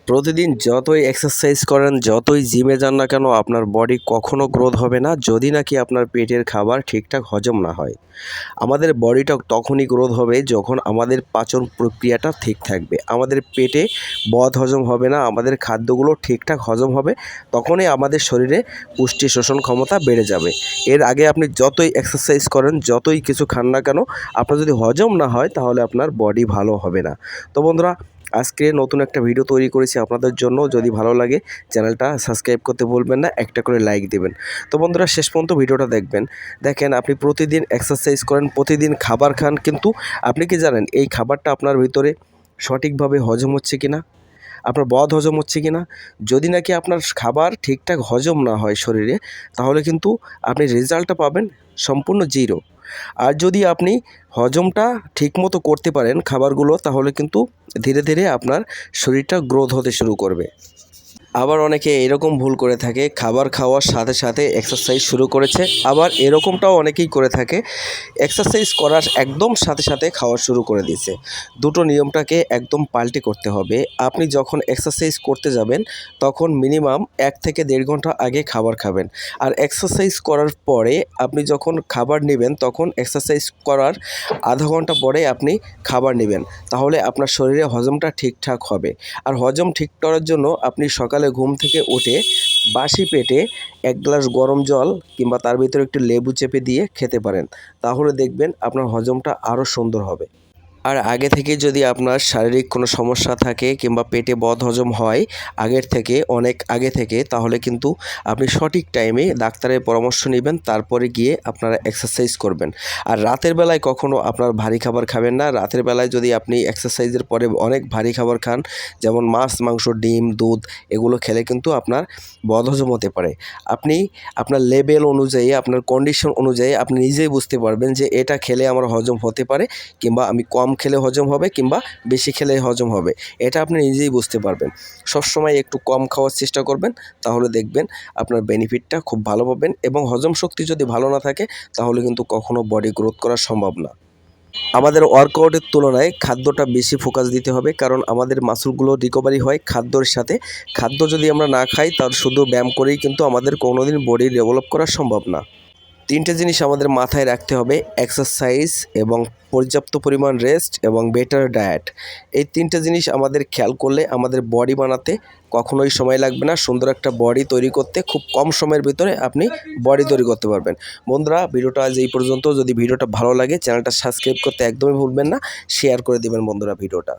প্রতিদিন যতই এক্সারসাইজ করেন, যতই জিমে যান না কেন, আপনার বডি কখনো গ্রোথ হবে না যদি নাকি আপনার পেটের খাবার ঠিকঠাক হজম না হয়। আমাদের বডিটা তখনই গ্রোথ হবে যখন আমাদের পাচন প্রক্রিয়াটা ঠিক থাকবে, আমাদের পেটে বদ হজম হবে না, আমাদের খাদ্যগুলো ঠিকঠাক হজম হবে, তখনই আমাদের শরীরে পুষ্টি শোষণ ক্ষমতা বেড়ে যাবে। এর আগে আপনি যতই এক্সারসাইজ করেন, যতই কিছু খান না কেন, আপনার যদি হজম না হয় তাহলে আপনার বডি ভালো হবে না। তো বন্ধুরা, আজকে নতুন একটা ভিডিও তৈরি করেছি আপনাদের জন্য। যদি ভালো লাগে চ্যানেলটা সাবস্ক্রাইব করতে ভুলবেন না, একটা করে লাইক দেবেন। তো বন্ধুরা, শেষ পর্যন্ত ভিডিওটা দেখবেন। দেখেন, আপনি প্রতিদিন এক্সারসাইজ করেন, প্রতিদিন খাবার খান, কিন্তু আপনি কি জানেন এই খাবারটা আপনার ভিতরে সঠিকভাবে হজম হচ্ছে কিনা, আপনার বদ হজম হচ্ছে কিনা? যদি নাকি আপনার খাবার ঠিকঠাক হজম না হয় শরীরে, তাহলে কিন্তু আপনি রেজাল্টটা পাবেন সম্পূর্ণ জিরো। আর যদি আপনি হজমটা ঠিকমতো করতে পারেন খাবারগুলো, তাহলে কিন্তু ধীরে ধীরে আপনার শরীরটা গ্রোথ হতে শুরু করবে। আবার অনেকে এরকম ভুল করে থাকে, খাবার খাওয়ার সাথে সাথে এক্সারসাইজ শুরু করেছে। আবার এরকমটাও অনেকেই করে থাকে, এক্সারসাইজ করার একদম সাথে সাথে খাওয়া শুরু করে দিয়েছে। দুটো নিয়মটাকে একদম পাল্টে করতে হবে। আপনি যখন এক্সারসাইজ করতে যাবেন, তখন মিনিমাম 1 থেকে 1.5 ঘন্টা আগে খাবার খাবেন। আর এক্সারসাইজ করার পরে আপনি যখন খাবার নেবেন, তখন এক্সারসাইজ করার আধা ঘন্টা পরে আপনি খাবার নেবেন। তাহলে আপনার শরীরে হজমটা ঠিকঠাক হবে। আর হজম ঠিক করার জন্য আপনি সকালে ঘুম থেকে উঠে বাসি পেটে 1 গ্লাস গরম জল কিংবা তার ভিতরে একটু লেবু চেপে দিয়ে খেতে পারেন। তাহলে দেখবেন আপনার হজমটা আরও সুন্দর হবে। আর আগে থেকে যদি আপনার শারীরিক কোনো সমস্যা থাকে কিংবা পেটে বদহজম হয় আগের থেকে, অনেক আগে থেকে, তাহলে কিন্তু আপনি সঠিক টাইমে ডাক্তারের পরামর্শ নেবেন, তারপরে গিয়ে আপনারা এক্সারসাইজ করবেন। আর রাতের বেলায় কখনও আপনার ভারী খাবার খাবেন না। রাতের বেলায় যদি আপনি এক্সারসাইজের পরে অনেক ভারী খাবার খান, যেমন মাছ, মাংস, ডিম, দুধ, এগুলো খেলে কিন্তু আপনার বদহজম হতে পারে। আপনি আপনার লেভেল অনুযায়ী, আপনার কন্ডিশন অনুযায়ী আপনি নিজেই বুঝতে পারবেন যে এটা খেলে আমার হজম হতে পারে, কিংবা আমি কম খেলে হজম হবে, কিংবা বেশি খেলে হজম হবে। এটা আপনি নিজেই বুঝতে পারবেন। সবসময় একটু কম খাওয়ার চেষ্টা করবেন, তাহলে দেখবেন আপনার বেনিফিটটা খুব ভালো পাবেন। এবং হজম শক্তি যদি ভালো না থাকে, তাহলে কিন্তু কখনো বডি গ্রোথ করা সম্ভব না। আমাদের ওয়ার্কআউটের তুলনায় খাদ্যটা বেশি ফোকাস দিতে হবে, কারণ আমাদের মাসলগুলো রিকভারি হয় খাদ্যর সাথে। খাদ্য যদি আমরা না খাই, তার শুধু ব্যায়াম করেই কিন্তু আমাদের কোনোদিন বডি ডেভেলপ করা সম্ভব না। 3টে জিনিস আমাদের মাথায় রাখতে হবে: এক্সারসাইজ, এবং পর্যাপ্ত পরিমাণ রেস্ট, এবং বেটার ডায়েট। এই 3টে জিনিস আমাদের খেয়াল করলে আমাদের বডি বানাতে কখনোই সময় লাগবে না। সুন্দর একটা বডি তৈরি করতে খুব কম সময়ের ভিতরে আপনি বডি তৈরি করতে পারবেন। বন্ধুরা, ভিডিওটা আজ এই পর্যন্ত। যদি ভিডিওটা ভালো লাগে চ্যানেলটা সাবস্ক্রাইব করতে একদমই ভুলবেন না, শেয়ার করে দেবেন বন্ধুরা ভিডিওটা।